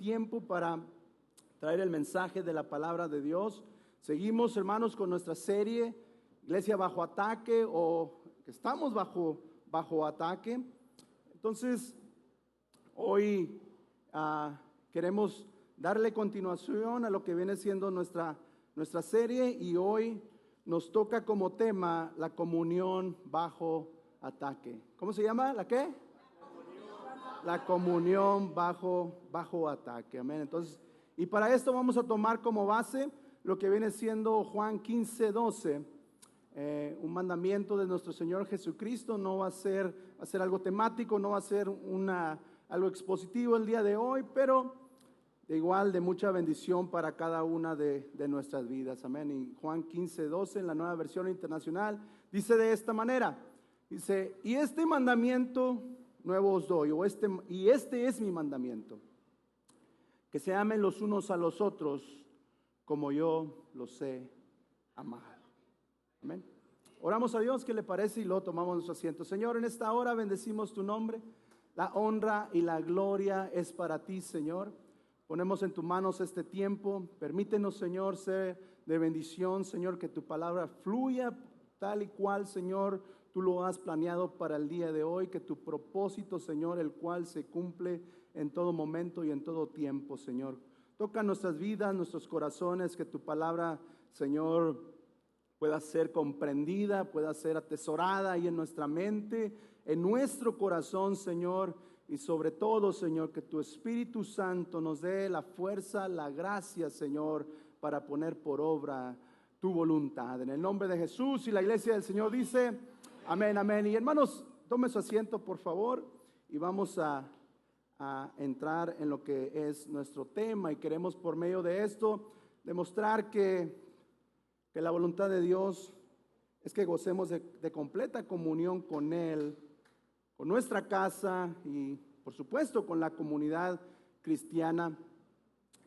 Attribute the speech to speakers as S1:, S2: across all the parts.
S1: tiempo para traer el mensaje de la palabra de Dios. Seguimos, hermanos, con nuestra serie Iglesia bajo ataque, o que estamos bajo ataque. Entonces, hoy queremos darle continuación a lo que viene siendo nuestra serie, y hoy nos toca como tema la comunión bajo ataque. ¿Cómo se llama? ¿La qué? La comunión bajo ataque. Amén. Entonces, y para esto vamos a tomar como base lo que viene siendo Juan 15:12, un mandamiento de nuestro Señor Jesucristo. No va a ser algo temático, no va a ser algo expositivo el día de hoy, pero de igual de mucha bendición para cada una de nuestras vidas. Amén. Y Juan 15:12 en la Nueva Versión Internacional dice de esta manera, dice: y este mandamiento nuevo os doy, y este es mi mandamiento, que se amen los unos a los otros como yo los he amado. Amén. Oramos a Dios, ¿qué le parece? Y luego tomamos nuestro asiento. Señor, en esta hora bendecimos tu nombre. La honra y la gloria es para ti, Señor. Ponemos en tus manos este tiempo. Permítenos, Señor, ser de bendición, Señor, que tu palabra fluya tal y cual, Señor, tú lo has planeado para el día de hoy, que tu propósito, Señor, el cual se cumple en todo momento y en todo tiempo, Señor. Toca nuestras vidas, nuestros corazones, que tu palabra, Señor, pueda ser comprendida, pueda ser atesorada ahí en nuestra mente, en nuestro corazón, Señor. Y sobre todo, Señor, que tu Espíritu Santo nos dé la fuerza, la gracia, Señor, para poner por obra tu voluntad. En el nombre de Jesús, y la iglesia del Señor dice, amén, amén. Y hermanos, tomen su asiento, por favor, y vamos a entrar en lo que es nuestro tema. Y queremos por medio de esto demostrar que la voluntad de Dios es que gocemos de completa comunión con Él, con nuestra casa y por supuesto con la comunidad cristiana.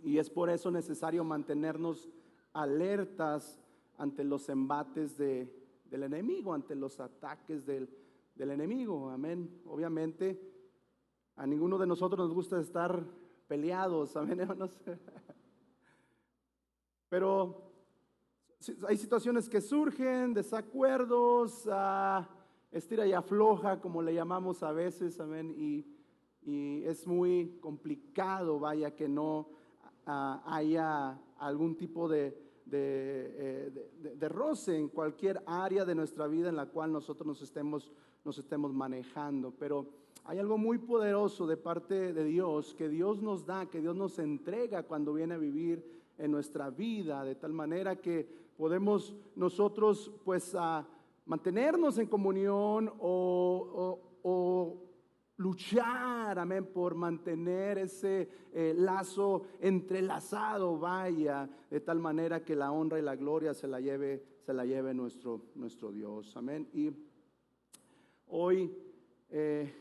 S1: Y es por eso necesario mantenernos alertas ante los embates del enemigo, ante los ataques del enemigo. Amén. Obviamente a ninguno de nosotros nos gusta estar peleados. Amén, hermanos. Pero hay situaciones que surgen, desacuerdos, estira y afloja, como le llamamos a veces, amén, y es muy complicado, vaya, que no haya algún tipo de roce en cualquier área de nuestra vida en la cual nosotros nos estemos manejando. Pero hay algo muy poderoso de parte de Dios, que Dios nos da, que Dios nos entrega cuando viene a vivir en nuestra vida, de tal manera que podemos nosotros pues mantenernos en comunión o luchar, amén, por mantener ese lazo entrelazado, vaya, de tal manera que la honra y la gloria se la lleve nuestro Dios, amén. Y hoy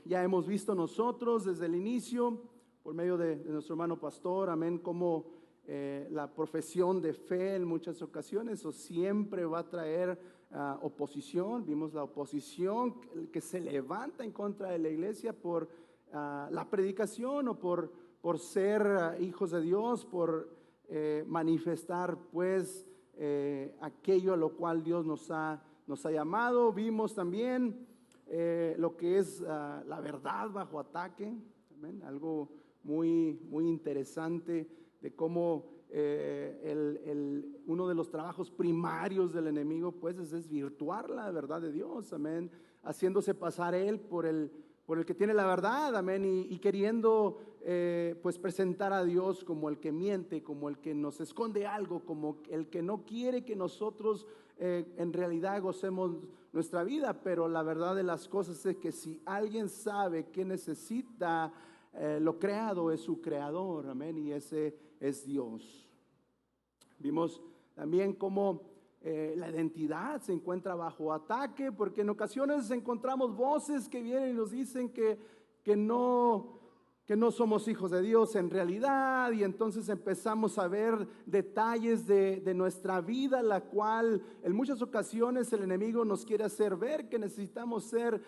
S1: ya hemos visto nosotros desde el inicio, por medio de nuestro hermano pastor, amén, como la profesión de fe en muchas ocasiones o siempre va a traer oposición. Vimos la oposición que se levanta en contra de la iglesia por la predicación o por ser hijos de Dios, por manifestar pues aquello a lo cual Dios nos ha llamado. Vimos también lo que es la verdad bajo ataque. Amén. Algo muy interesante de cómo uno de los trabajos primarios del enemigo pues es desvirtuar la verdad de Dios, amén, haciéndose pasar él por el que tiene la verdad, amén, y queriendo pues presentar a Dios como el que miente, como el que nos esconde algo, como el que no quiere que nosotros en realidad gocemos nuestra vida. Pero la verdad de las cosas es que si alguien sabe que necesita lo creado, es su creador, amén, y ese es Dios. Vimos también cómo la identidad se encuentra bajo ataque, porque en ocasiones encontramos voces que vienen y nos dicen que no que no somos hijos de Dios en realidad, y entonces empezamos a ver detalles de nuestra vida, la cual en muchas ocasiones el enemigo nos quiere hacer ver que necesitamos ser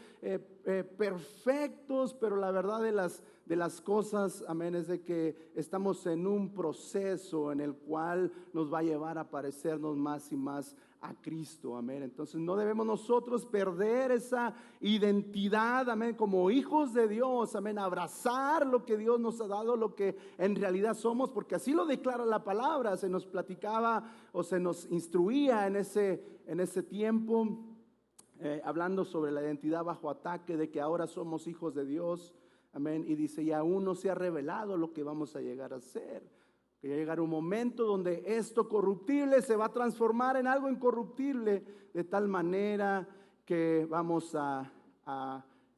S1: perfectos, pero la verdad de las cosas, amén, es de que estamos en un proceso en el cual nos va a llevar a parecernos más y más a Cristo, amén. Entonces no debemos nosotros perder esa identidad, amén, como hijos de Dios, amén, abrazar lo que Dios nos ha dado, lo que en realidad somos, porque así lo declara la palabra. Se nos platicaba o se nos instruía en ese tiempo, hablando sobre la identidad bajo ataque, de que ahora somos hijos de Dios, amén, y dice, y aún no se ha revelado lo que vamos a llegar a ser. Que va a llegar un momento donde esto corruptible se va a transformar en algo incorruptible, de tal manera que vamos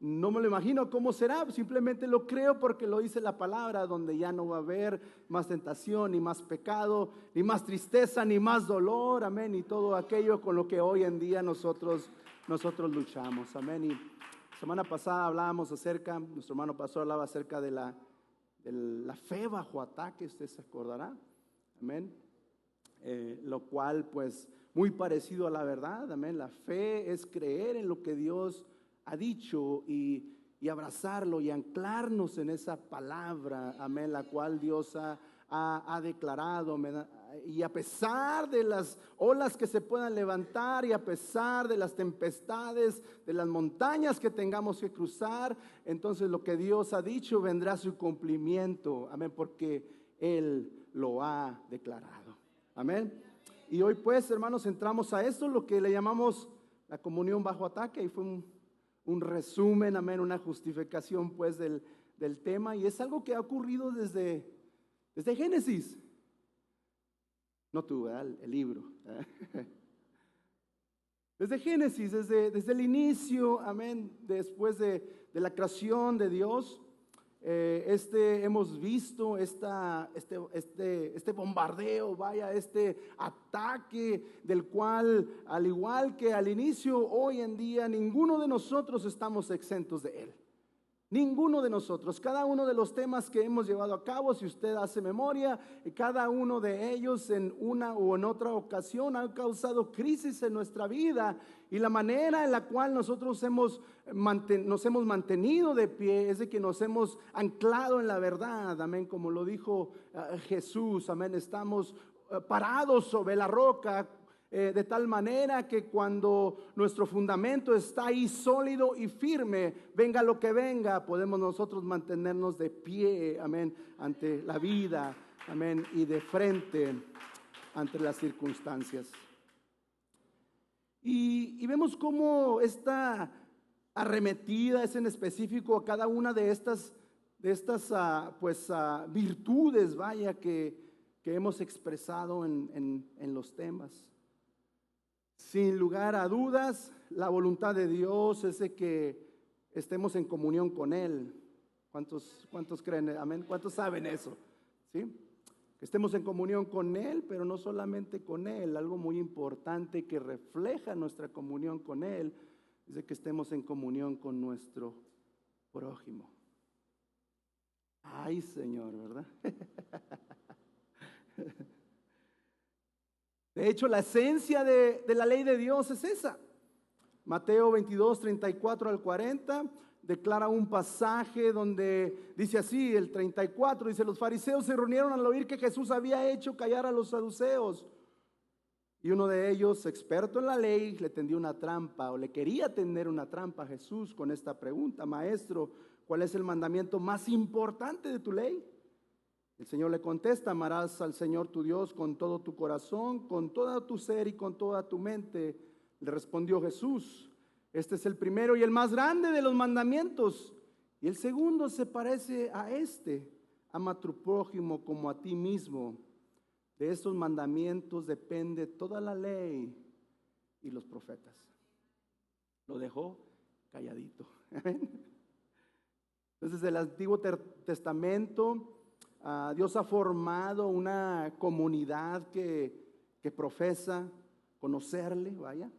S1: no me lo imagino cómo será, simplemente lo creo porque lo dice la palabra, donde ya no va a haber más tentación, ni más pecado, ni más tristeza, ni más dolor, amén, y todo aquello con lo que hoy en día nosotros luchamos, amén. Y semana pasada hablábamos acerca, nuestro hermano pastor hablaba acerca de la fe bajo ataque, usted se acordará, amén, lo cual pues muy parecido a la verdad, amén. La fe es creer en lo que Dios ha dicho y abrazarlo y anclarnos en esa palabra, amén, la cual Dios ha declarado, amén. Y a pesar de las olas que se puedan levantar, y a pesar de las tempestades, de las montañas que tengamos que cruzar, entonces lo que Dios ha dicho vendrá a su cumplimiento, amén, porque Él lo ha declarado, amén. Y hoy pues, hermanos, entramos a esto, lo que le llamamos la comunión bajo ataque, y fue un resumen, amén, una justificación pues del tema, y es algo que ha ocurrido desde Génesis. No tú, ¿verdad? El libro. Desde Génesis, desde el inicio, amén, después de la creación de Dios, hemos visto este bombardeo, vaya, este ataque del cual, al igual que al inicio, hoy en día ninguno de nosotros estamos exentos de él. Ninguno de nosotros, cada uno de los temas que hemos llevado a cabo, si usted hace memoria, cada uno de ellos en una o en otra ocasión han causado crisis en nuestra vida, y la manera en la cual nosotros nos hemos mantenido de pie es de que nos hemos anclado en la verdad, amén, como lo dijo Jesús, amén, estamos parados sobre la roca. De tal manera que cuando nuestro fundamento está ahí sólido y firme, venga lo que venga, podemos nosotros mantenernos de pie, amén, ante la vida, amén, y de frente ante las circunstancias. Y vemos cómo esta arremetida es en específico a cada una de estas virtudes, vaya, que hemos expresado en los temas. Sin lugar a dudas, la voluntad de Dios es de que estemos en comunión con Él. ¿Cuántos creen? Amén. ¿Cuántos saben eso? ¿Sí? Que estemos en comunión con Él, pero no solamente con Él. Algo muy importante que refleja nuestra comunión con Él es de que estemos en comunión con nuestro prójimo. Ay, Señor, ¿verdad? De hecho, la esencia de la ley de Dios es esa. Mateo 22, 34 al 40, declara un pasaje donde dice así, el 34, dice: los fariseos se reunieron al oír que Jesús había hecho callar a los saduceos. Y uno de ellos, experto en la ley, le tendió una trampa, o le quería tender una trampa a Jesús con esta pregunta: Maestro, ¿cuál es el mandamiento más importante de tu ley? El Señor le contesta: amarás al Señor tu Dios con todo tu corazón, con toda tu ser y con toda tu mente. Le respondió Jesús: este es el primero y el más grande de los mandamientos. Y el segundo se parece a este: ama a tu prójimo como a ti mismo. De estos mandamientos depende toda la ley y los profetas. Lo dejó calladito. Entonces, desde el Antiguo Testamento, Dios ha formado una comunidad que profesa conocerle, vaya.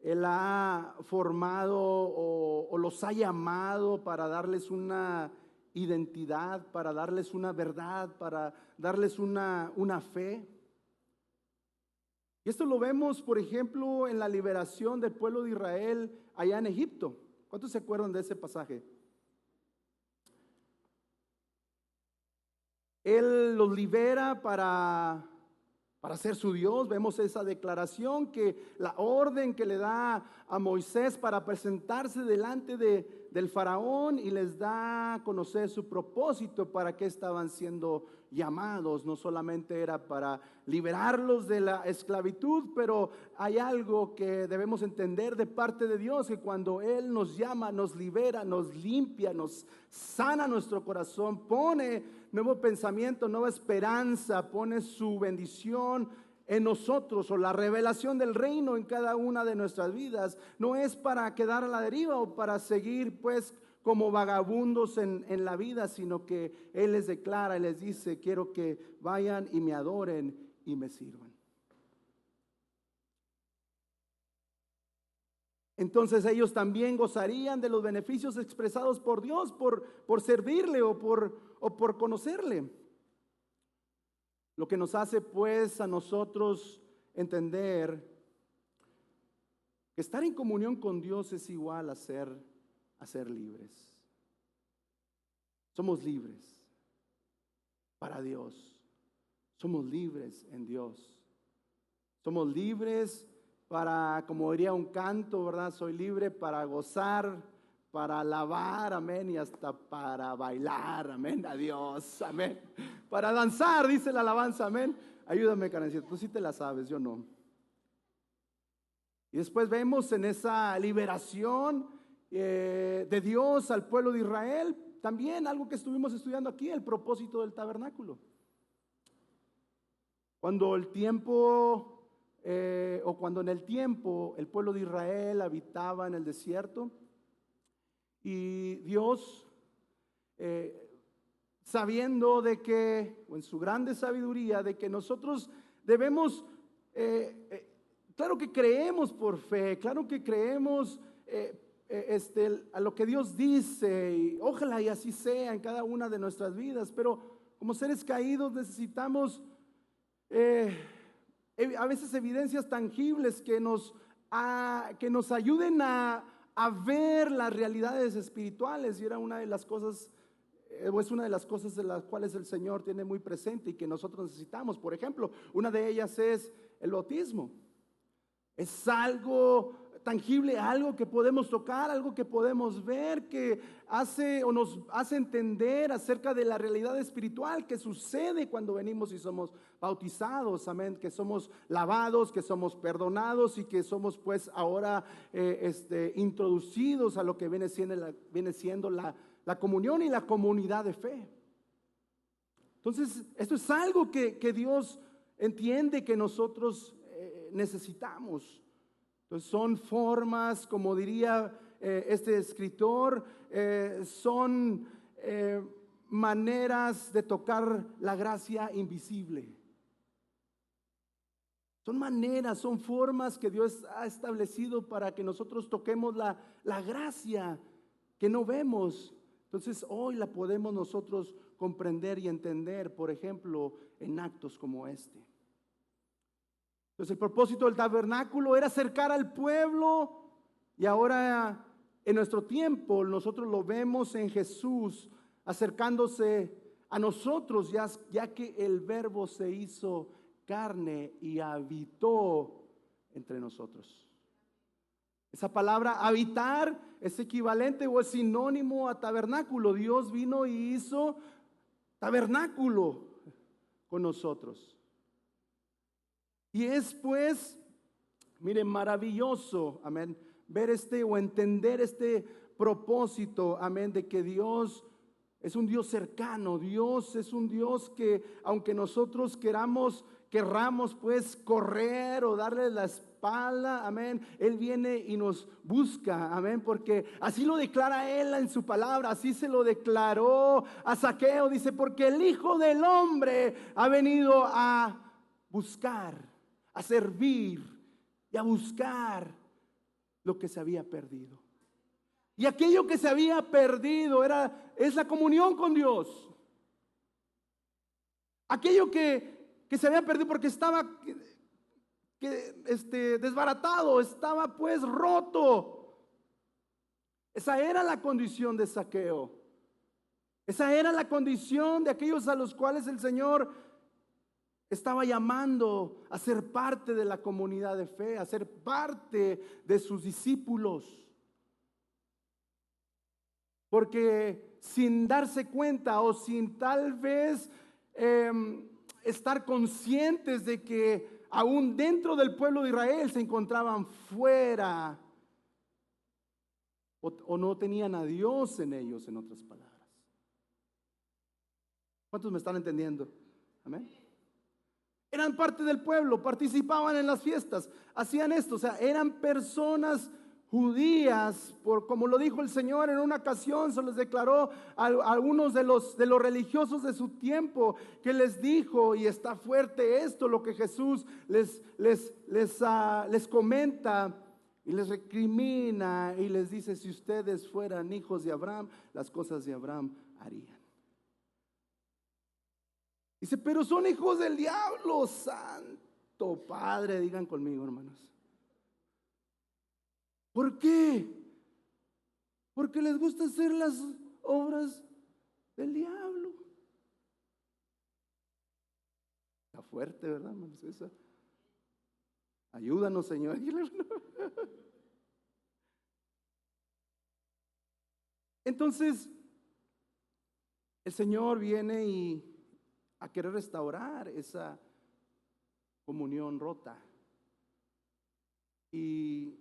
S1: Él ha formado o los ha llamado para darles una identidad, para darles una verdad, para darles una fe. Y esto lo vemos, por ejemplo, en la liberación del pueblo de Israel allá en Egipto. ¿Cuántos se acuerdan de ese pasaje? Él los libera para ser su Dios. Vemos esa declaración, que la orden que le da a Moisés para presentarse delante del faraón, y les da a conocer su propósito, para que estaban siendo llamados. No solamente era para liberarlos de la esclavitud, pero hay algo que debemos entender de parte de Dios, que cuando Él nos llama, nos libera, nos limpia, nos sana nuestro corazón, pone nuevo pensamiento, nueva esperanza, pone su bendición en nosotros, o la revelación del reino en cada una de nuestras vidas. No es para quedar a la deriva o para seguir pues como vagabundos en la vida, sino que Él les declara y les dice: quiero que vayan y me adoren y me sirvan. Entonces ellos también gozarían de los beneficios expresados por Dios por servirle o por conocerle. Lo que nos hace pues a nosotros entender que estar en comunión con Dios es igual a ser libres. Somos libres para Dios. Somos libres en Dios. Somos libres para, como diría un canto, ¿verdad? Soy libre para gozar, para alabar, amén, y hasta para bailar, amén, a Dios, amén. Para danzar, dice la alabanza, amén. Ayúdame, Karencita, tú sí te la sabes, yo no. Y después vemos en esa liberación de Dios al pueblo de Israel, también algo que estuvimos estudiando aquí, el propósito del tabernáculo. Cuando el tiempo... cuando en el tiempo el pueblo de Israel habitaba en el desierto, y Dios, sabiendo de que, o en su grande sabiduría, de que nosotros debemos, claro que creemos por fe, claro que creemos a lo que Dios dice, y ojalá y así sea en cada una de nuestras vidas, pero como seres caídos necesitamos a veces evidencias tangibles que nos ayuden a ver las realidades espirituales. Y era una de las cosas, o es una de las cosas de las cuales el Señor tiene muy presente y que nosotros necesitamos. Por ejemplo, una de ellas es el bautismo. Es algo tangible, algo que podemos tocar, algo que podemos ver, que hace o nos hace entender acerca de la realidad espiritual que sucede cuando venimos y somos bautizados, amén, que somos lavados, que somos perdonados y que somos pues ahora introducidos a lo que viene siendo la comunión y la comunidad de fe. Entonces, esto es algo que Dios entiende que nosotros necesitamos. Entonces son formas, como diría este escritor, son maneras de tocar la gracia invisible. Son maneras, son formas que Dios ha establecido para que nosotros toquemos la gracia que no vemos. Entonces hoy la podemos nosotros comprender y entender, por ejemplo, en actos como este. Entonces el propósito del tabernáculo era acercar al pueblo, y ahora en nuestro tiempo nosotros lo vemos en Jesús acercándose a nosotros, ya que el Verbo se hizo carne y habitó entre nosotros. Esa palabra habitar es equivalente o es sinónimo a tabernáculo. Dios vino y hizo tabernáculo con nosotros. Y es pues, miren, maravilloso, amén, ver o entender este propósito, amén, de que Dios es un Dios cercano. Dios es un Dios que, aunque nosotros querramos pues correr o darle la espalda, amén, Él viene y nos busca, amén, porque así lo declara Él en su palabra. Así se lo declaró a Zaqueo, dice: porque el Hijo del Hombre ha venido a buscar, a servir y a buscar lo que se había perdido. Y aquello que se había perdido es la comunión con Dios. Aquello que se había perdido porque estaba desbaratado, estaba pues roto. Esa era la condición de Zaqueo. Esa era la condición de aquellos a los cuales el Señor estaba llamando a ser parte de la comunidad de fe, a ser parte de sus discípulos. Porque sin darse cuenta o sin tal vez estar conscientes de que aún dentro del pueblo de Israel se encontraban fuera o no tenían a Dios en ellos, en otras palabras. ¿Cuántos me están entendiendo? Amén. Eran parte del pueblo, participaban en las fiestas, hacían esto, o sea, eran personas judías, como lo dijo el Señor en una ocasión, se les declaró a algunos de los religiosos de su tiempo, que les dijo, y está fuerte esto, lo que Jesús les comenta y les recrimina y les dice: si ustedes fueran hijos de Abraham, las cosas de Abraham harían. Dice: pero son hijos del diablo. Santo Padre, digan conmigo, hermanos. ¿Por qué? Porque les gusta hacer las obras del diablo. Está fuerte, ¿verdad, hermanos? Esa. Ayúdanos, Señor. Entonces, el Señor viene a querer restaurar esa comunión rota. Y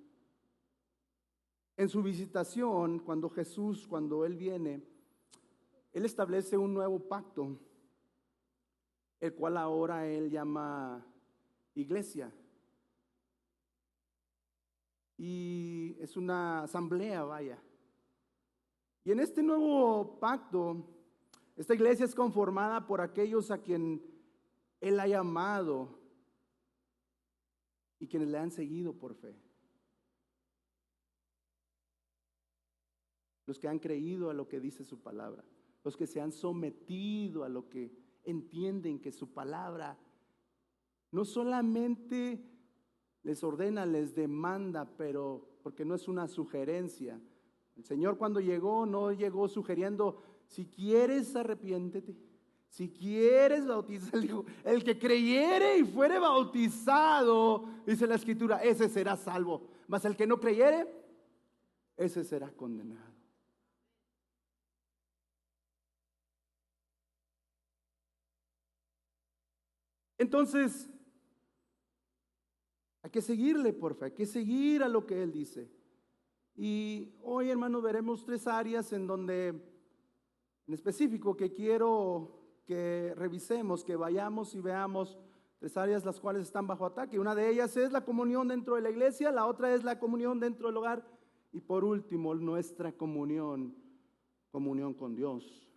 S1: en su visitación, cuando Él viene, Él establece un nuevo pacto, el cual ahora Él llama iglesia. Y es una asamblea, vaya. Y en este nuevo pacto, esta iglesia es conformada por aquellos a quien Él ha llamado y quienes le han seguido por fe. Los que han creído a lo que dice su palabra, los que se han sometido a lo que entienden que su palabra no solamente les ordena, les demanda, pero porque no es una sugerencia. El Señor, cuando llegó, no llegó sugiriendo: si quieres, arrepiéntete, si quieres, bautizar. Dijo: el que creyere y fuere bautizado, dice la Escritura, ese será salvo, mas el que no creyere, ese será condenado. Entonces, hay que seguirle, por fe, hay que seguir a lo que Él dice. Y hoy, hermanos, veremos 3 áreas en donde, en específico, que quiero que revisemos, que vayamos y veamos. 3 áreas las cuales están bajo ataque. Una de ellas es la comunión dentro de la iglesia, la otra es la comunión dentro del hogar, y por último, nuestra comunión con Dios.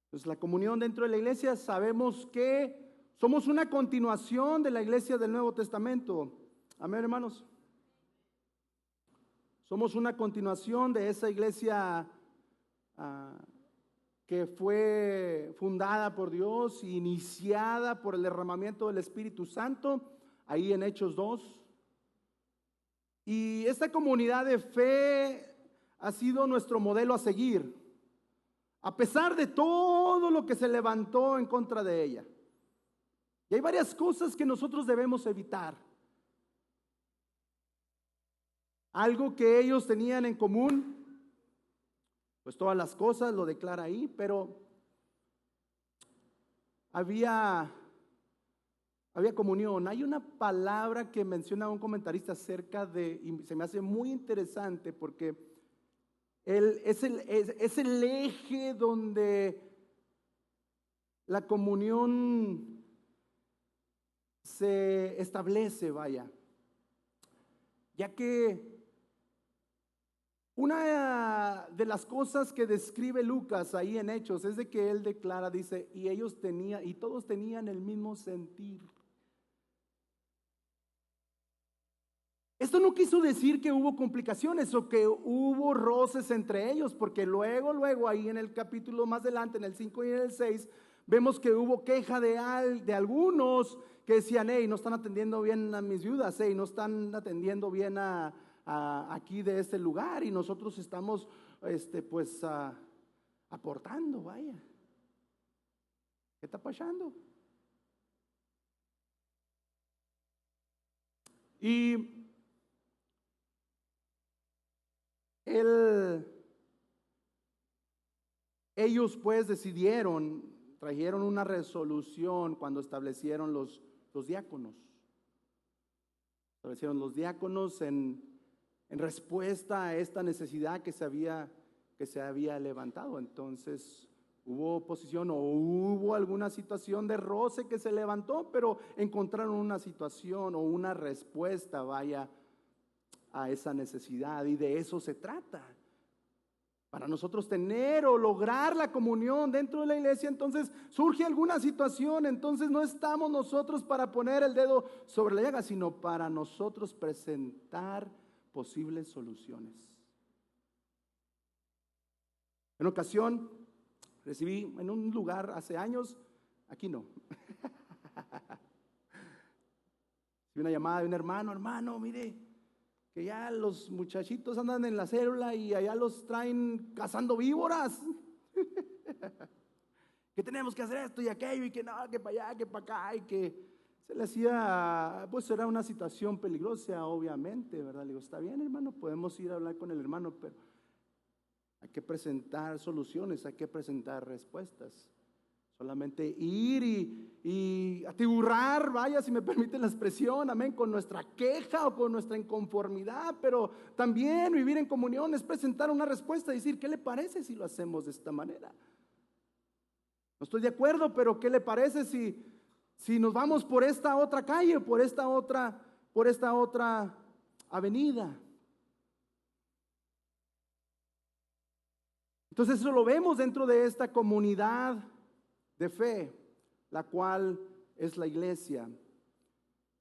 S1: Entonces, la comunión dentro de la iglesia, sabemos que somos una continuación de la iglesia del Nuevo Testamento. Amén, hermanos. Somos una continuación de esa iglesia que fue fundada por Dios, iniciada por el derramamiento del Espíritu Santo, ahí en Hechos 2. Y esta comunidad de fe ha sido nuestro modelo a seguir, a pesar de todo lo que se levantó en contra de ella. Y hay varias cosas que nosotros debemos evitar. Algo que ellos tenían en común, pues todas las cosas lo declara ahí, pero había comunión. Hay una palabra que menciona un comentarista acerca de, y se me hace muy interesante porque es el eje donde la comunión se establece, vaya, ya que una de las cosas que describe Lucas ahí en Hechos es de que él declara, dice, y todos tenían el mismo sentir. Esto no quiso decir que hubo complicaciones o que hubo roces entre ellos, porque luego ahí en el capítulo más adelante, en el 5 y en el 6, vemos que hubo queja de algunos que decían, hey, no están atendiendo bien a mis viudas, hey, no están atendiendo bien aquí de este lugar, y nosotros estamos aportando, vaya. ¿Qué está pasando? Y ellos pues trajeron una resolución cuando establecieron los diáconos. Establecieron los diáconos en respuesta a esta necesidad que se había levantado. Entonces hubo oposición o hubo alguna situación de roce que se levantó, pero encontraron una situación o una respuesta, vaya, a esa necesidad, y de eso se trata. Para nosotros tener o lograr la comunión dentro de la iglesia, entonces surge alguna situación, entonces no estamos nosotros para poner el dedo sobre la llaga, sino para nosotros presentar posibles soluciones. En ocasión recibí en un lugar hace años, aquí no, una llamada de un hermano, mire, que ya los muchachitos andan en la célula y allá los traen cazando víboras. Que tenemos que hacer esto y aquello, y que no, que para allá, que para acá, y que se le hacía, pues era una situación peligrosa, obviamente, ¿verdad? Le digo, está bien, hermano, podemos ir a hablar con el hermano, pero hay que presentar soluciones, hay que presentar respuestas. Solamente ir y atiburrar, vaya, si me permiten la expresión, amén, con nuestra queja o con nuestra inconformidad, pero también vivir en comunión es presentar una respuesta y decir, ¿qué le parece si lo hacemos de esta manera? No estoy de acuerdo, pero ¿qué le parece si nos vamos por esta otra calle, por esta otra avenida? Entonces eso lo vemos dentro de esta comunidad de fe, la cual es la iglesia.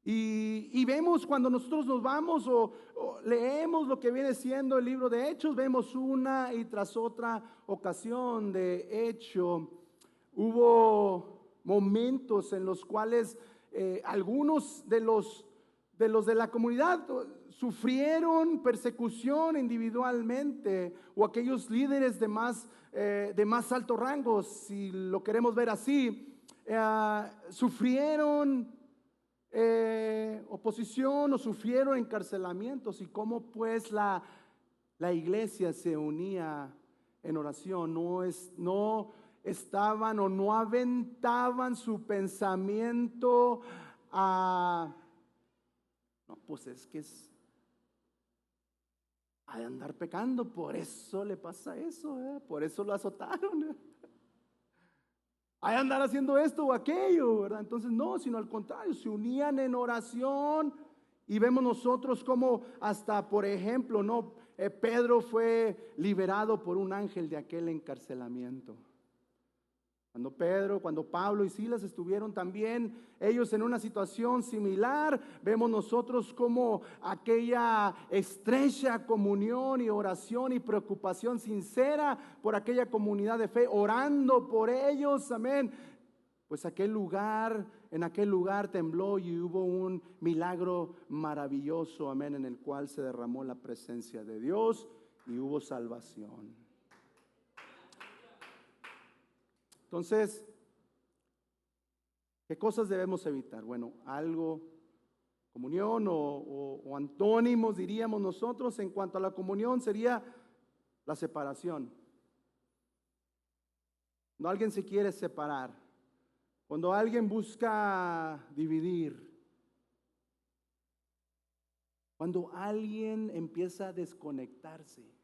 S1: Y vemos cuando nosotros nos vamos o leemos lo que viene siendo el libro de Hechos, vemos una y tras otra ocasión. De hecho, hubo momentos en los cuales algunos de los de la comunidad sufrieron persecución individualmente, o aquellos líderes de más alto rango, si lo queremos ver así, sufrieron oposición o sufrieron encarcelamientos. Y cómo pues la iglesia se unía en oración, no estaban o no aventaban su pensamiento a no, pues es que ha de andar pecando, por eso le pasa eso, por eso lo azotaron, ha de andar haciendo esto o aquello, ¿verdad? Entonces no, sino al contrario, se unían en oración. Y vemos nosotros como hasta, por ejemplo, no, Pedro fue liberado por un ángel de aquel encarcelamiento. Cuando Pablo y Silas estuvieron también ellos en una situación similar, vemos nosotros como aquella estrecha comunión y oración y preocupación sincera por aquella comunidad de fe, orando por ellos, amén. Pues en aquel lugar tembló y hubo un milagro maravilloso, amén, en el cual se derramó la presencia de Dios y hubo salvación. Entonces, ¿qué cosas debemos evitar? Bueno, comunión o antónimos diríamos nosotros en cuanto a la comunión sería la separación. Cuando alguien se quiere separar, cuando alguien busca dividir, cuando alguien empieza a desconectarse.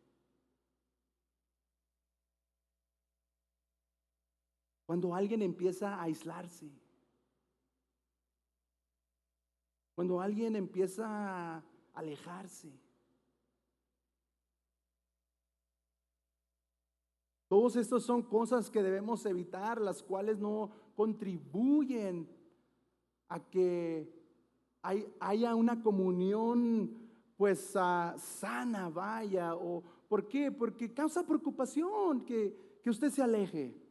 S1: Cuando alguien empieza a aislarse, cuando alguien empieza a alejarse. Todos estos son cosas que debemos evitar, las cuales no contribuyen a que haya una comunión pues sana, vaya. ¿O por qué? Porque causa preocupación que usted se aleje.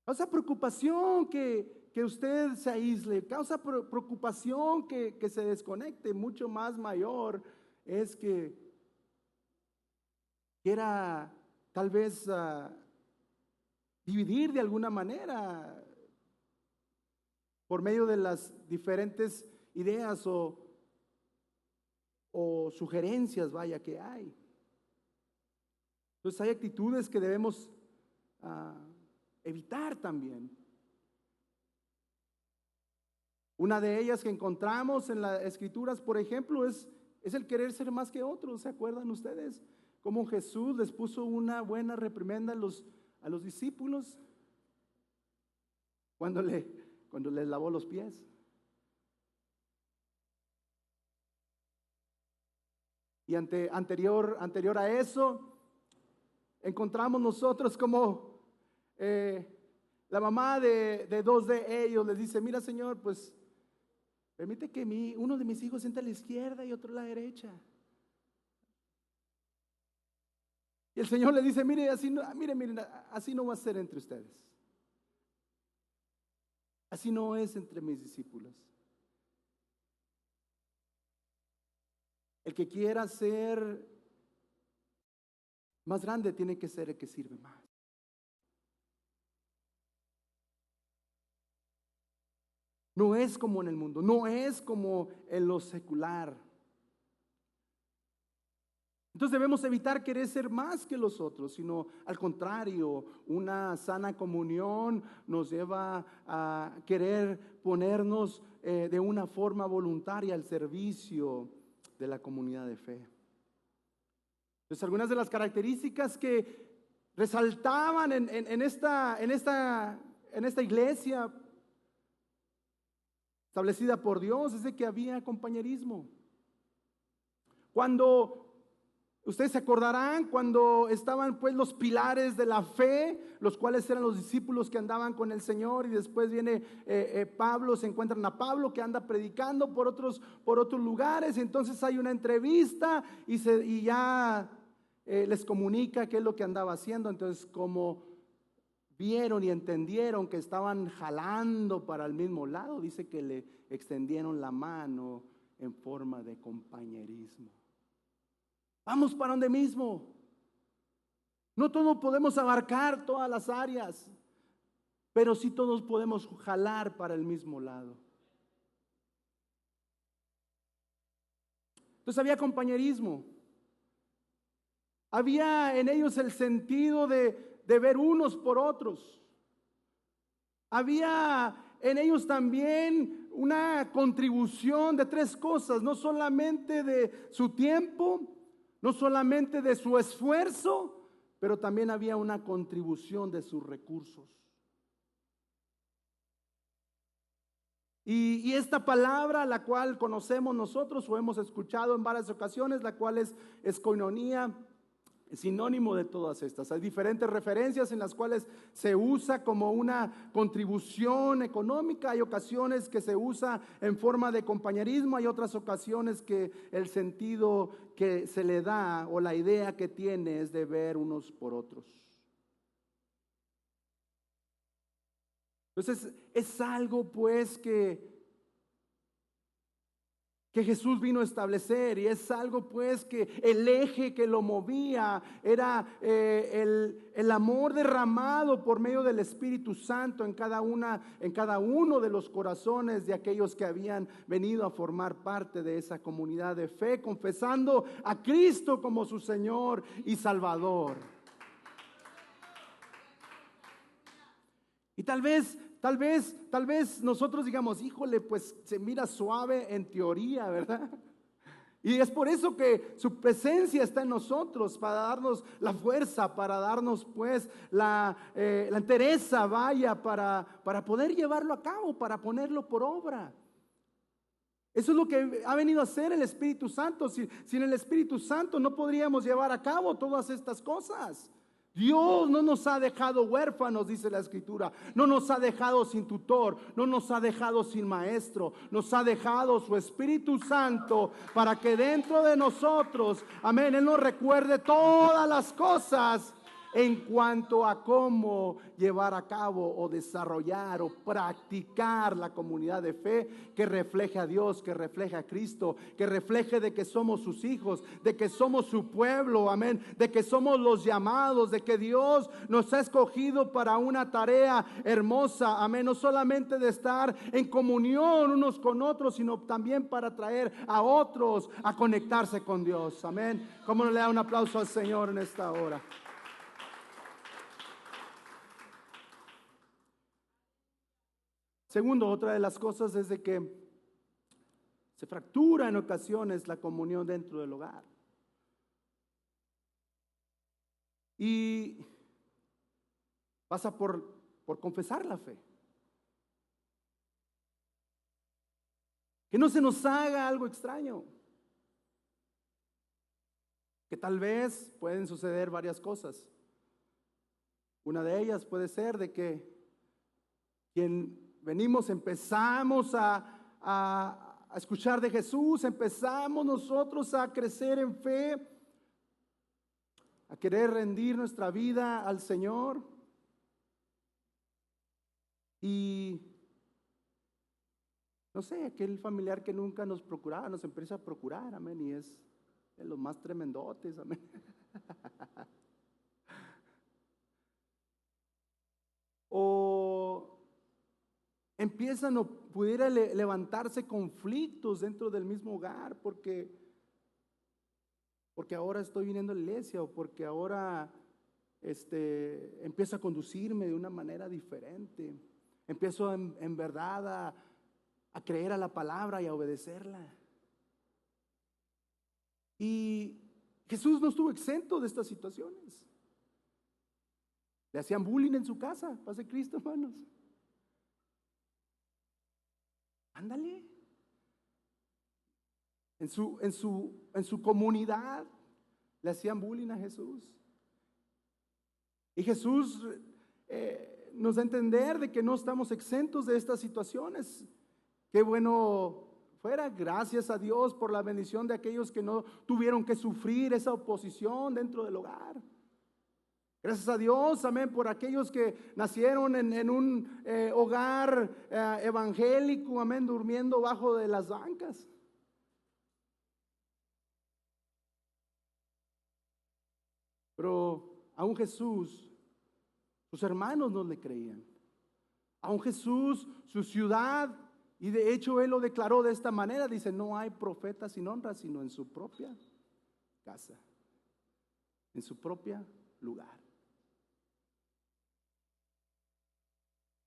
S1: Causa preocupación que usted se aísle. Causa preocupación que se desconecte. Mucho más mayor es que quiera tal vez dividir de alguna manera por medio de las diferentes ideas o sugerencias, vaya, que hay. Entonces hay actitudes que debemos evitar también. Una de ellas que encontramos en las Escrituras, por ejemplo, es el querer ser más que otros. ¿Se acuerdan ustedes cómo Jesús les puso una buena reprimenda a los discípulos cuando les lavó los pies? Y anterior a eso, encontramos nosotros como la mamá de dos de ellos les dice: mira, Señor, pues permite que uno de mis hijos siente a la izquierda y otro a la derecha. Y el Señor le dice: miren, así no va a ser entre ustedes. Así no es entre mis discípulos. El que quiera ser más grande tiene que ser el que sirve más. No es como en el mundo, no es como en lo secular. Entonces debemos evitar querer ser más que los otros, sino al contrario, una sana comunión nos lleva a querer ponernos de una forma voluntaria al servicio de la comunidad de fe. Entonces, algunas de las características que resaltaban en esta iglesia establecida por Dios es de que había compañerismo. Cuando ustedes se acordarán, cuando estaban pues los pilares de la fe, los cuales eran los discípulos que andaban con el Señor, y después viene Pablo, se encuentran a Pablo que anda predicando por otros lugares, y entonces hay una entrevista y ya les comunica qué es lo que andaba haciendo. Entonces, como vieron y entendieron que estaban jalando para el mismo lado, dice que le extendieron la mano en forma de compañerismo. Vamos para donde mismo. No todos podemos abarcar todas las áreas, pero sí todos podemos jalar para el mismo lado. Entonces había compañerismo. Había en ellos el sentido de ver unos por otros. Había en ellos también una contribución de tres cosas: no solamente de su tiempo, no solamente de su esfuerzo, pero también había una contribución de sus recursos. Y esta palabra, la cual conocemos nosotros o hemos escuchado en varias ocasiones, la cual es koinonía, es sinónimo de todas estas. Hay diferentes referencias en las cuales se usa como una contribución económica. Hay ocasiones que se usa en forma de compañerismo. Hay otras ocasiones que el sentido que se le da o la idea que tiene es de ver unos por otros. Entonces es algo pues que Jesús vino a establecer, y es algo pues que el eje que lo movía era el amor derramado por medio del Espíritu Santo en cada uno de los corazones de aquellos que habían venido a formar parte de esa comunidad de fe, confesando a Cristo como su Señor y Salvador. Y tal vez nosotros digamos: híjole, pues se mira suave en teoría, ¿verdad? Y es por eso que su presencia está en nosotros, para darnos la fuerza, para darnos pues la entereza, vaya, para poder llevarlo a cabo, para ponerlo por obra. Eso es lo que ha venido a hacer el Espíritu Santo. Sin el Espíritu Santo no podríamos llevar a cabo todas estas cosas. Dios no nos ha dejado huérfanos, dice la Escritura. No nos ha dejado sin tutor, no nos ha dejado sin maestro. Nos ha dejado su Espíritu Santo para que dentro de nosotros, amén, Él nos recuerde todas las cosas en cuanto a cómo llevar a cabo o desarrollar o practicar la comunidad de fe que refleje a Dios, que refleje a Cristo, que refleje de que somos sus hijos, de que somos su pueblo, amén, de que somos los llamados, de que Dios nos ha escogido para una tarea hermosa, amén, no solamente de estar en comunión unos con otros, sino también para traer a otros a conectarse con Dios, amén. ¿Cómo no le da un aplauso al Señor en esta hora? Segundo, otra de las cosas es de que se fractura en ocasiones la comunión dentro del hogar. Y pasa por confesar la fe. Que no se nos haga algo extraño. Que tal vez pueden suceder varias cosas. Una de ellas puede ser de que quien empezamos a escuchar de Jesús, empezamos nosotros a crecer en fe, a querer rendir nuestra vida al Señor. Y no sé, aquel familiar que nunca nos procuraba, nos empieza a procurar, amén, y es de los más tremendotes, amén. O empiezan o pudiera levantarse conflictos dentro del mismo hogar porque ahora estoy viniendo a la iglesia o porque ahora empiezo a conducirme de una manera diferente. Empiezo en verdad a creer a la palabra y a obedecerla. Y Jesús no estuvo exento de estas situaciones. Le hacían bullying en su casa, pase Cristo, hermanos. Ándale. En su comunidad le hacían bullying a Jesús. Y Jesús nos da a entender de que no estamos exentos de estas situaciones. Qué bueno fuera, gracias a Dios por la bendición de aquellos que no tuvieron que sufrir esa oposición dentro del hogar. Gracias a Dios, amén, por aquellos que nacieron en un hogar evangélico, amén, durmiendo bajo de las bancas. Pero aún Jesús, sus hermanos no le creían. Aún Jesús, su ciudad, y de hecho Él lo declaró de esta manera, dice, no hay profeta sin honra, sino en su propia casa, en su propio lugar.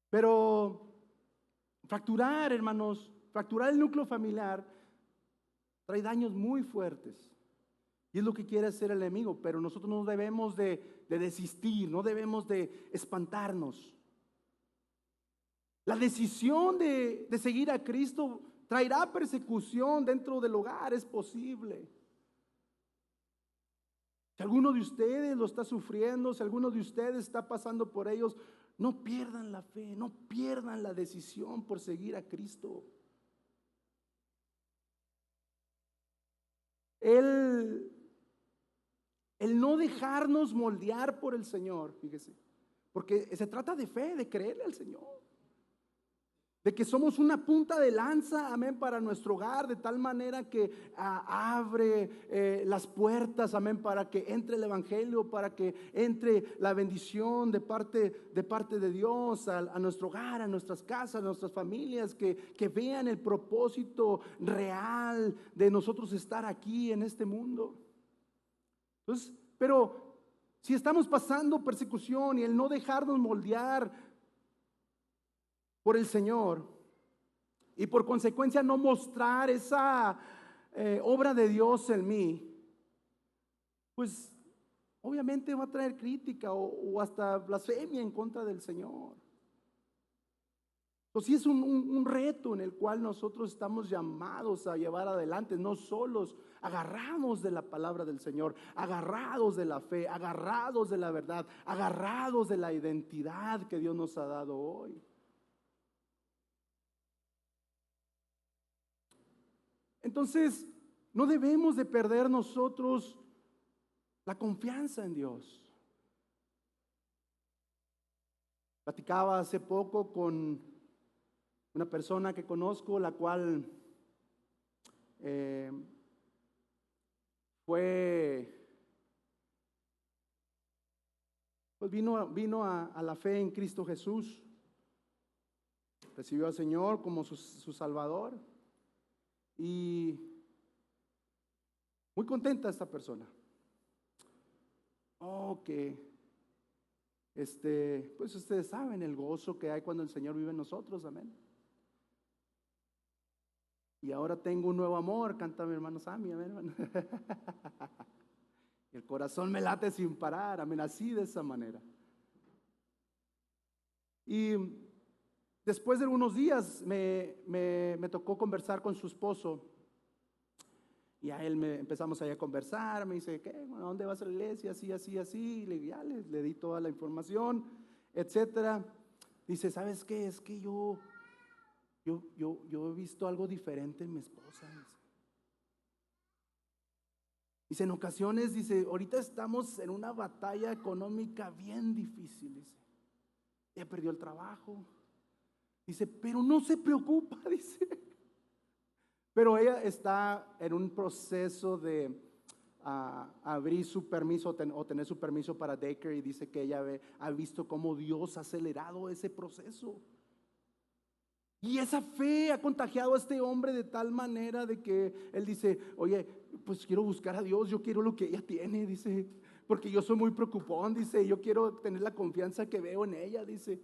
S1: Pero fracturar, hermanos, fracturar el núcleo familiar trae daños muy fuertes. Y es lo que quiere hacer el enemigo, pero nosotros no debemos de desistir, no debemos de espantarnos. La decisión de seguir a Cristo traerá persecución dentro del hogar, es posible. Si alguno de ustedes lo está sufriendo, si alguno de ustedes está pasando por ellos, no pierdan la fe, no pierdan la decisión por seguir a Cristo. El no dejarnos moldear por el Señor, fíjese, porque se trata de fe, de creerle al Señor, de que somos una punta de lanza, amén, para nuestro hogar, de tal manera que abre las puertas, amén, para que entre el evangelio, para que entre la bendición de parte de Dios a nuestro hogar, a nuestras casas, a nuestras familias, que vean el propósito real de nosotros estar aquí en este mundo. Entonces, pero si estamos pasando persecución y el no dejarnos moldear por el Señor y por consecuencia no mostrar esa obra de Dios en mí, pues obviamente va a traer crítica o hasta blasfemia en contra del Señor. Pues sí es un reto en el cual nosotros estamos llamados a llevar adelante, no solos, agarrados de la palabra del Señor, agarrados de la fe, agarrados de la verdad, agarrados de la identidad que Dios nos ha dado hoy. Entonces, no debemos de perder nosotros la confianza en Dios. Platicaba hace poco con una persona que conozco, la cual pues vino a la fe en Cristo Jesús, recibió al Señor como su Salvador, y muy contenta esta persona. Pues ustedes saben el gozo que hay cuando el Señor vive en nosotros, amén. Y ahora tengo un nuevo amor, canta mi hermano Sammy, amén, hermano. El corazón me late sin parar, amén, así de esa manera. Y después de unos días me tocó conversar con su esposo. Y a él empezamos ahí a conversar, me dice, ¿qué? Bueno, ¿a dónde vas a la iglesia? Así, así, así. Y le di toda la información, etcétera. Dice, ¿sabes qué? Es que yo he visto algo diferente en mi esposa. Dice, en ocasiones, dice, ahorita estamos en una batalla económica bien difícil. Dice, ella perdió el trabajo. Dice, pero no se preocupa, dice. Pero ella está en un proceso de abrir su permiso o tener su permiso para daycare, y dice que ella ha visto cómo Dios ha acelerado ese proceso. Y esa fe ha contagiado a este hombre de tal manera de que él dice, oye, pues quiero buscar a Dios, yo quiero lo que ella tiene, dice, porque yo soy muy preocupón, dice, yo quiero tener la confianza que veo en ella, dice.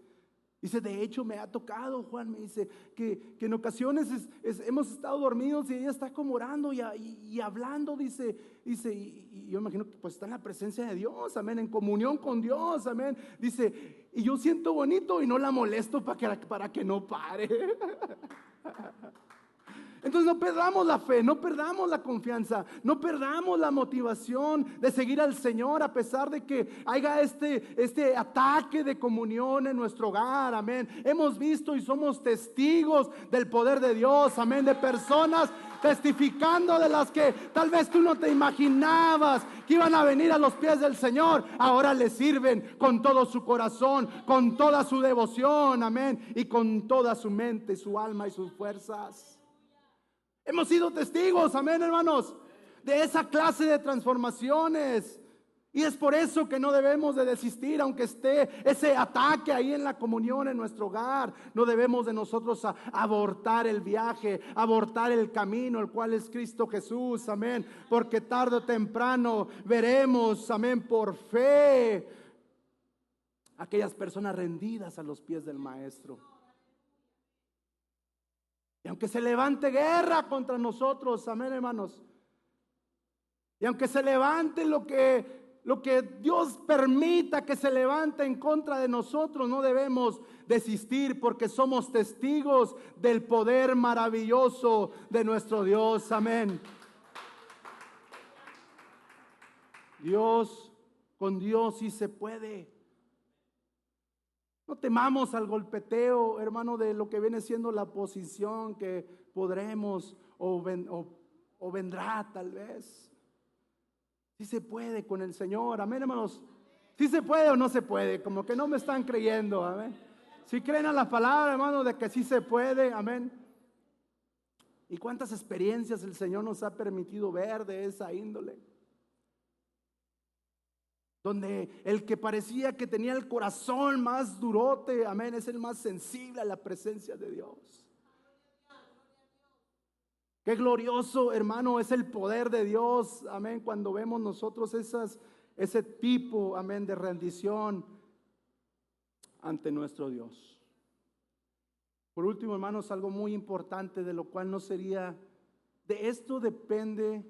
S1: Dice, de hecho me ha tocado, Juan, me dice, que en ocasiones hemos estado dormidos y ella está como orando y hablando, dice, y yo imagino que pues está en la presencia de Dios, amén, en comunión con Dios, amén. Dice, y yo siento bonito y no la molesto para que no pare. Entonces no perdamos la fe, no perdamos la confianza, no perdamos la motivación de seguir al Señor a pesar de que haya este ataque de comunión en nuestro hogar, amén. Hemos visto y somos testigos del poder de Dios, amén, de personas testificando de las que tal vez tú no te imaginabas que iban a venir a los pies del Señor. Ahora le sirven con todo su corazón, con toda su devoción, amén, y con toda su mente, su alma y sus fuerzas. Hemos sido testigos, amén, hermanos, de esa clase de transformaciones. Y es por eso que no debemos de desistir, aunque esté ese ataque ahí en la comunión en nuestro hogar. No debemos de nosotros abortar el viaje, abortar el camino, el cual es Cristo Jesús, amén. Porque tarde o temprano veremos, amén, por fe, aquellas personas rendidas a los pies del Maestro. Y aunque se levante guerra contra nosotros, amén, hermanos, y aunque se levante lo que Dios permita que se levante en contra de nosotros, no debemos desistir, porque somos testigos del poder maravilloso de nuestro Dios, amén. Con Dios sí se puede. No temamos al golpeteo, hermano, de lo que viene siendo la posición que podremos o vendrá tal vez. Sí se puede con el Señor, amén, hermanos. Sí se puede o no se puede, como que no me están creyendo, amén. Si creen a la palabra, hermano, de que sí se puede, amén. Y cuántas experiencias el Señor nos ha permitido ver de esa índole, donde el que parecía que tenía el corazón más durote, amén, es el más sensible a la presencia de Dios. Qué glorioso, hermano, es el poder de Dios, amén, cuando vemos nosotros ese tipo, amén, de rendición ante nuestro Dios. Por último, hermanos, algo muy importante, de lo cual no sería, de esto depende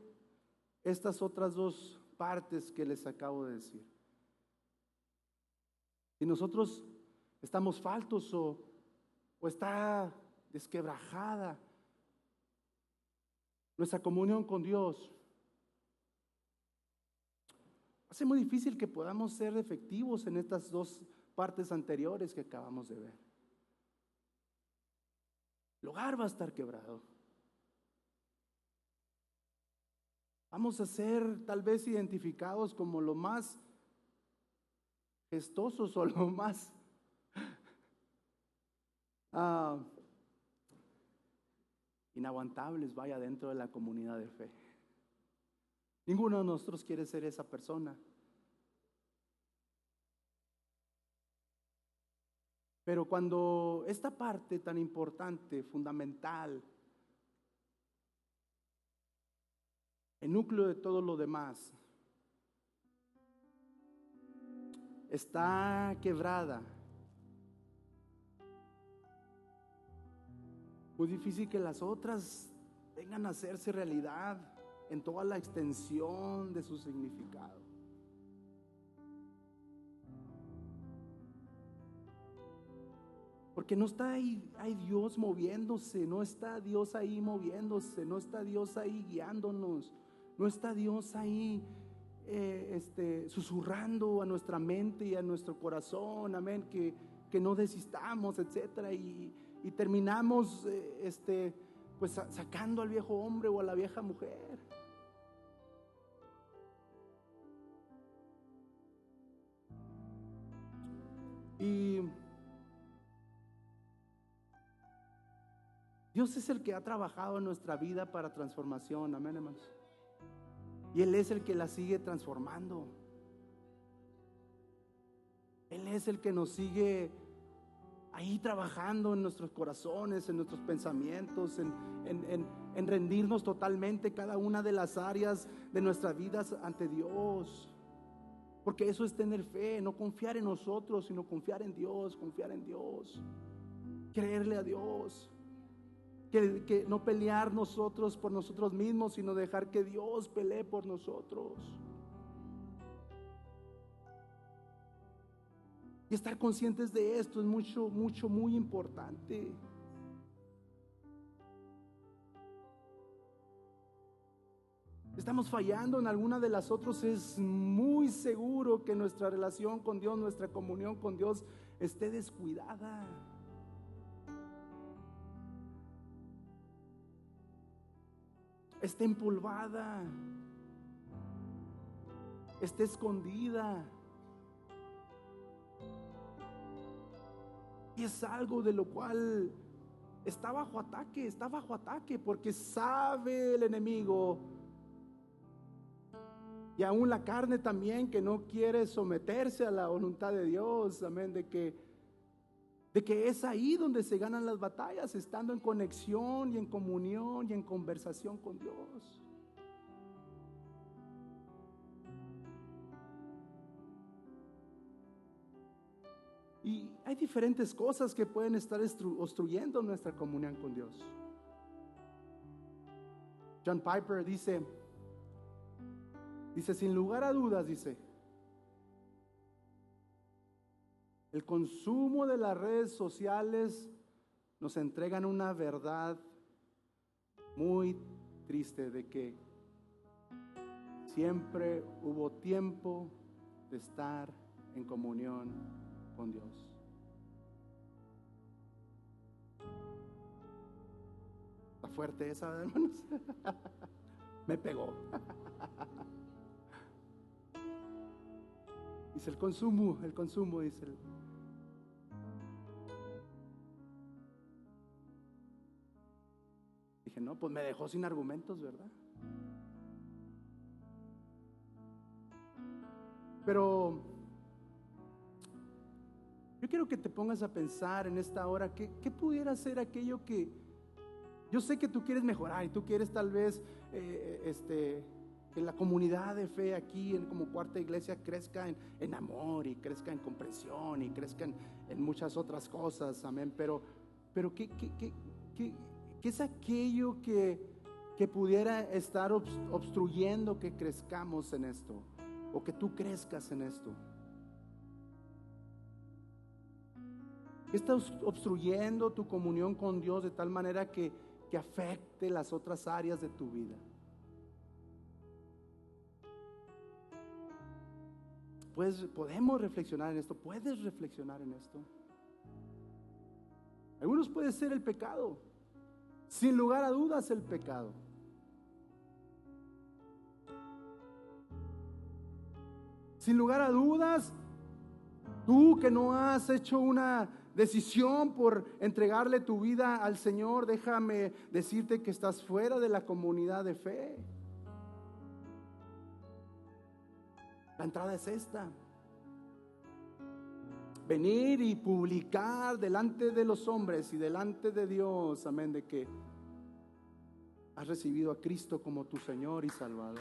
S1: estas otras dos partes que les acabo de decir. Si nosotros estamos faltos o o está desquebrajada nuestra comunión con Dios, hace muy difícil que podamos ser efectivos en estas dos partes anteriores que acabamos de ver. El hogar va a estar quebrado. Vamos a ser tal vez identificados como lo más gestosos o lo más inaguantables, vaya, dentro de la comunidad de fe. Ninguno de nosotros quiere ser esa persona. Pero cuando esta parte tan importante, fundamental, el núcleo de todo lo demás, está quebrada, muy difícil que las otras vengan a hacerse realidad en toda la extensión de su significado. Porque no está ahí Dios moviéndose, no está Dios ahí moviéndose, no está Dios ahí guiándonos, no está Dios ahí susurrando a nuestra mente y a nuestro corazón, amén, que no desistamos, etcétera, y terminamos pues sacando al viejo hombre o a la vieja mujer. Y Dios es el que ha trabajado en nuestra vida para transformación, amén, hermanos. Y Él es el que la sigue transformando. Él es el que nos sigue ahí trabajando en nuestros corazones, en nuestros pensamientos, en rendirnos totalmente cada una de las áreas de nuestras vidas ante Dios. Porque eso es tener fe, no confiar en nosotros, sino confiar en Dios, creerle a Dios. Que no pelear nosotros por nosotros mismos, sino dejar que Dios pelee por nosotros. Y estar conscientes de esto es muy importante. Estamos fallando en alguna de las otras, es muy seguro que nuestra relación con Dios, nuestra comunión con Dios esté descuidada. Esté empolvada, esté escondida. Y es algo de lo cual está bajo ataque, porque sabe el enemigo, y aún la carne también, que no quiere someterse a la voluntad de Dios, amén, de que es ahí donde se ganan las batallas, estando en conexión y en comunión y en conversación con Dios. Y hay diferentes cosas que pueden estar obstruyendo nuestra comunión con Dios. John Piper dice, sin lugar a dudas, dice, el consumo de las redes sociales nos entregan una verdad muy triste de que siempre hubo tiempo de estar en comunión con Dios. Está fuerte esa, hermanos. Me pegó. Dice el consumo, dice el. Dije, no, pues me dejó sin argumentos, ¿verdad? Pero yo quiero que te pongas a pensar en esta hora, ¿qué pudiera ser aquello que yo sé que tú quieres mejorar y tú quieres tal vez que la comunidad de fe aquí como Cuarta Iglesia crezca en amor y crezca en comprensión y crezca en muchas otras cosas, amén, pero ¿qué es aquello que pudiera estar obstruyendo que crezcamos en esto o que tú crezcas en esto? ¿Qué está obstruyendo tu comunión con Dios de tal manera que afecte las otras áreas de tu vida? Podemos reflexionar en esto. ¿Puedes reflexionar en esto? Algunos puede ser el pecado. Sin lugar a dudas el pecado. Sin lugar a dudas, tú que no has hecho una decisión por entregarle tu vida al Señor, déjame decirte que estás fuera de la comunidad de fe. La entrada es esta: venir y publicar delante de los hombres y delante de Dios, amén, de que has recibido a Cristo como tu Señor y Salvador.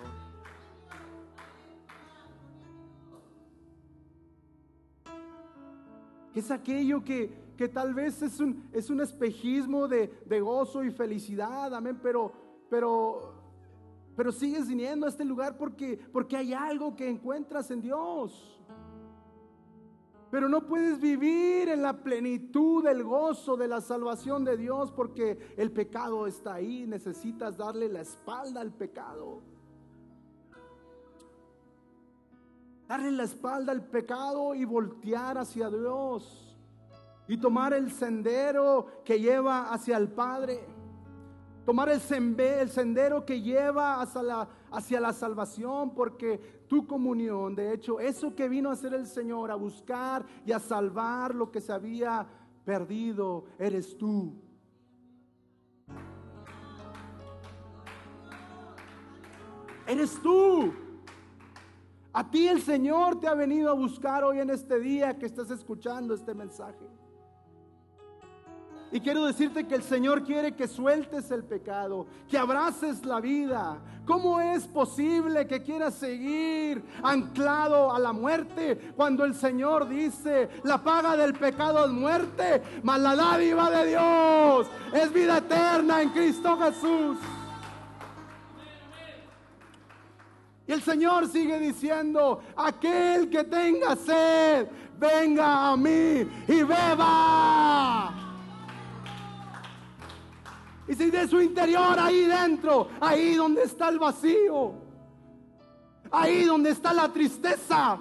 S1: ¿Qué es aquello que tal vez es un espejismo de gozo y felicidad, amén? Pero sigues viniendo a este lugar porque hay algo que encuentras en Dios. Pero no puedes vivir en la plenitud del gozo de la salvación de Dios porque el pecado está ahí. Necesitas darle la espalda al pecado. Darle la espalda al pecado y voltear hacia Dios. Y tomar el sendero que lleva hacia el Padre. Tomar el sendero que lleva hacia la salvación, porque tu comunión, de hecho, eso que vino a hacer el Señor, a buscar y a salvar lo que se había perdido, eres tú. Eres tú. A ti el Señor te ha venido a buscar hoy en este día que estás escuchando este mensaje. Y quiero decirte que el Señor quiere que sueltes el pecado, que abraces la vida. ¿Cómo es posible que quieras seguir anclado a la muerte cuando el Señor dice: la paga del pecado es muerte, mas la dádiva de Dios es vida eterna en Cristo Jesús? Y el Señor sigue diciendo: aquel que tenga sed, venga a mí y beba. Y si de su interior, ahí dentro, ahí donde está el vacío, ahí donde está la tristeza,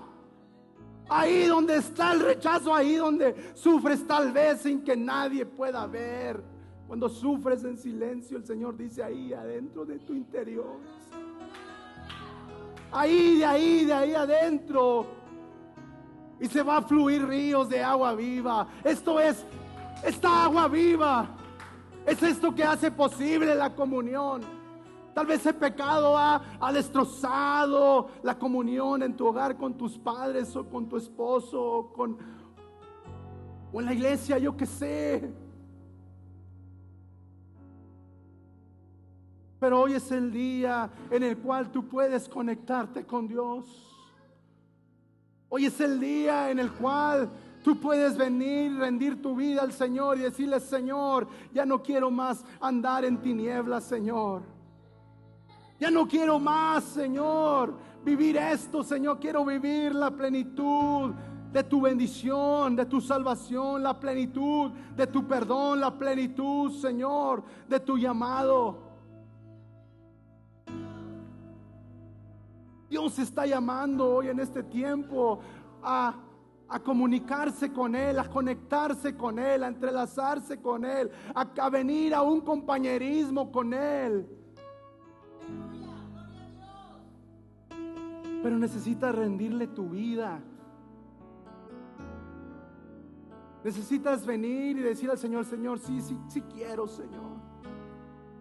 S1: ahí donde está el rechazo, ahí donde sufres tal vez sin que nadie pueda ver, cuando sufres en silencio, el Señor dice: ahí adentro de tu interior, ahí de ahí adentro, y se va a fluir ríos de agua viva. Esto es esta agua viva. Es esto que hace posible la comunión. Tal vez el pecado ha destrozado la comunión en tu hogar con tus padres o con tu esposo o en la iglesia, yo qué sé. Pero hoy es el día en el cual tú puedes conectarte con Dios. Hoy es el día en el cual tú puedes venir, rendir tu vida al Señor y decirle: Señor, ya no quiero más andar en tinieblas, Señor. Ya no quiero más, Señor, vivir esto, Señor. Quiero vivir la plenitud de tu bendición, de tu salvación, la plenitud de tu perdón, la plenitud, Señor, de tu llamado. Dios está llamando hoy en este tiempo a comunicarse con Él, a conectarse con Él, a entrelazarse con Él, a venir a un compañerismo con Él. Pero necesitas rendirle tu vida. Necesitas venir y decir al Señor: Señor, sí quiero, Señor.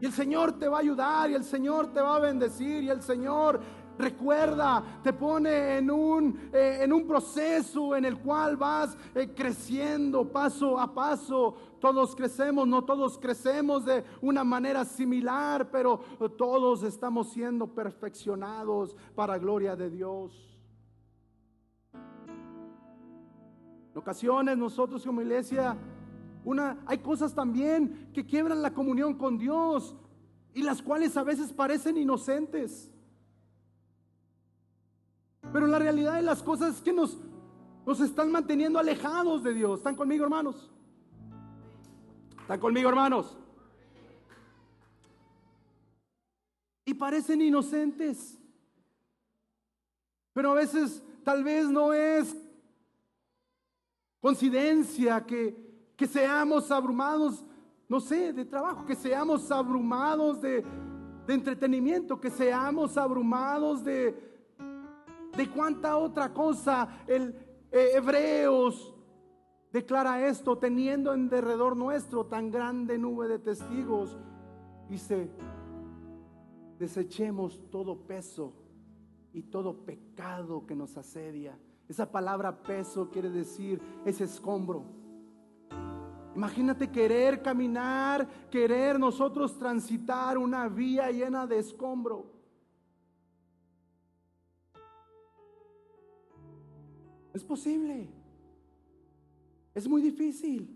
S1: Y el Señor te va a ayudar, y el Señor te va a bendecir, y el Señor, recuerda, te pone en un proceso en el cual vas creciendo paso a paso. Todos crecemos, no todos crecemos de una manera similar, pero todos estamos siendo perfeccionados para gloria de Dios. En ocasiones nosotros como iglesia, hay cosas también que quiebran la comunión con Dios y las cuales a veces parecen inocentes. Pero la realidad de las cosas es que nos están manteniendo alejados de Dios. ¿Están conmigo, hermanos? ¿Están conmigo, hermanos? Y parecen inocentes, pero a veces tal vez no es coincidencia que seamos abrumados, no sé, de trabajo, que seamos abrumados de entretenimiento, que seamos abrumados de cuánta otra cosa. Hebreos declara esto, teniendo en derredor nuestro tan grande nube de testigos, dice: desechemos todo peso y todo pecado que nos asedia. Esa palabra peso quiere decir ese escombro. Imagínate querer caminar, querer nosotros transitar una vía llena de escombro. Es posible. Es muy difícil.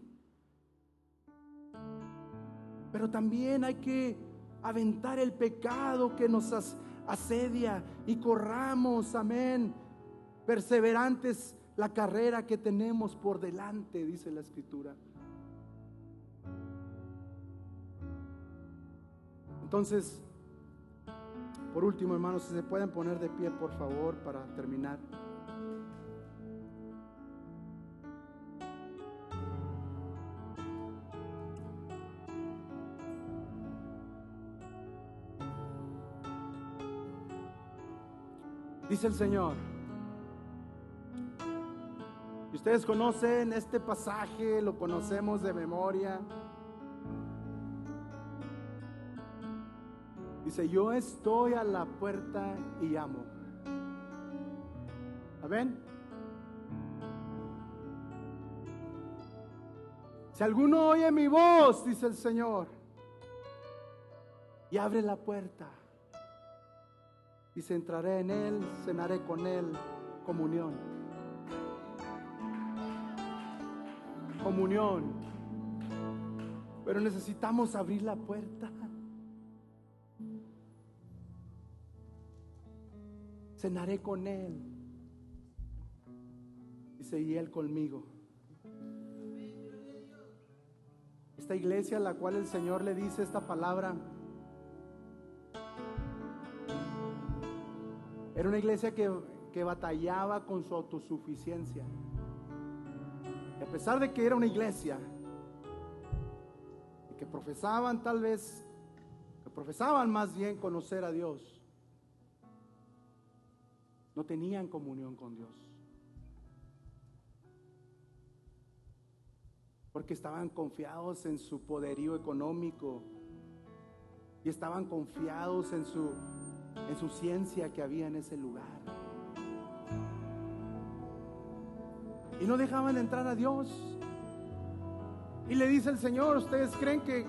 S1: Pero también hay que aventar el pecado que nos asedia y corramos, amén, perseverantes la carrera que tenemos por delante, dice la Escritura. Entonces, por último, hermanos, si se pueden poner de pie, por favor, para terminar. Dice el Señor, y ustedes conocen este pasaje, lo conocemos de memoria. Dice: yo estoy a la puerta y llamo. ¿Amén? Si alguno oye mi voz, dice el Señor, y abre la puerta, dice: entraré en él, cenaré con él, comunión. Comunión. Pero necesitamos abrir la puerta. Cenaré con él, dice, y él conmigo. Esta iglesia a la cual el Señor le dice esta palabra era una iglesia que batallaba con su autosuficiencia. Y a pesar de que era una iglesia y que profesaban más bien conocer a Dios, no tenían comunión con Dios, porque estaban confiados en su poderío económico y estaban confiados en su ciencia que había en ese lugar, y no dejaban de entrar a Dios. Y le dice el Señor: ustedes creen que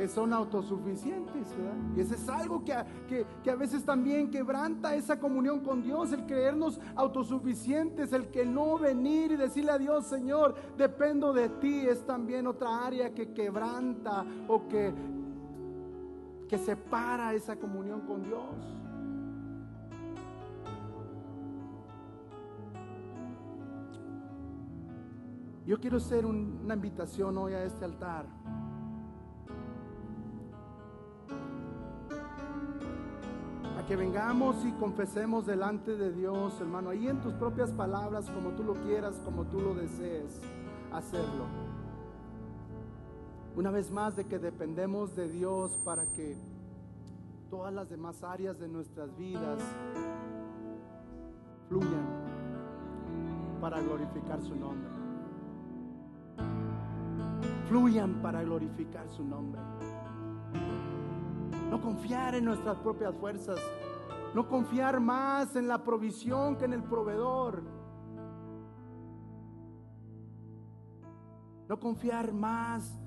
S1: son autosuficientes, ¿verdad? Y eso es algo que a veces también quebranta esa comunión con Dios, el creernos autosuficientes, el que no venir y decirle a Dios: Señor, dependo de ti. Es también otra área que quebranta o que separa esa comunión con Dios. Yo quiero hacer una invitación hoy a este altar. A que vengamos y confesemos delante de Dios, hermano, ahí en tus propias palabras, como tú lo quieras, como tú lo desees hacerlo. Una vez más, de que dependemos de Dios para que todas las demás áreas de nuestras vidas fluyan para glorificar su nombre. Fluyan para glorificar su nombre. No confiar en nuestras propias fuerzas, no confiar más en la provisión que en el proveedor, no confiar más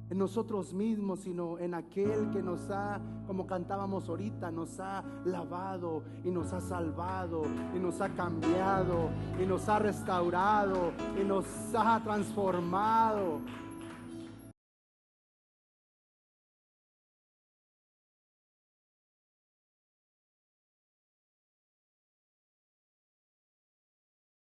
S1: en nosotros mismos, sino en aquel que nos ha, como cantábamos ahorita, nos ha lavado y nos ha salvado y nos ha cambiado y nos ha restaurado y nos ha transformado.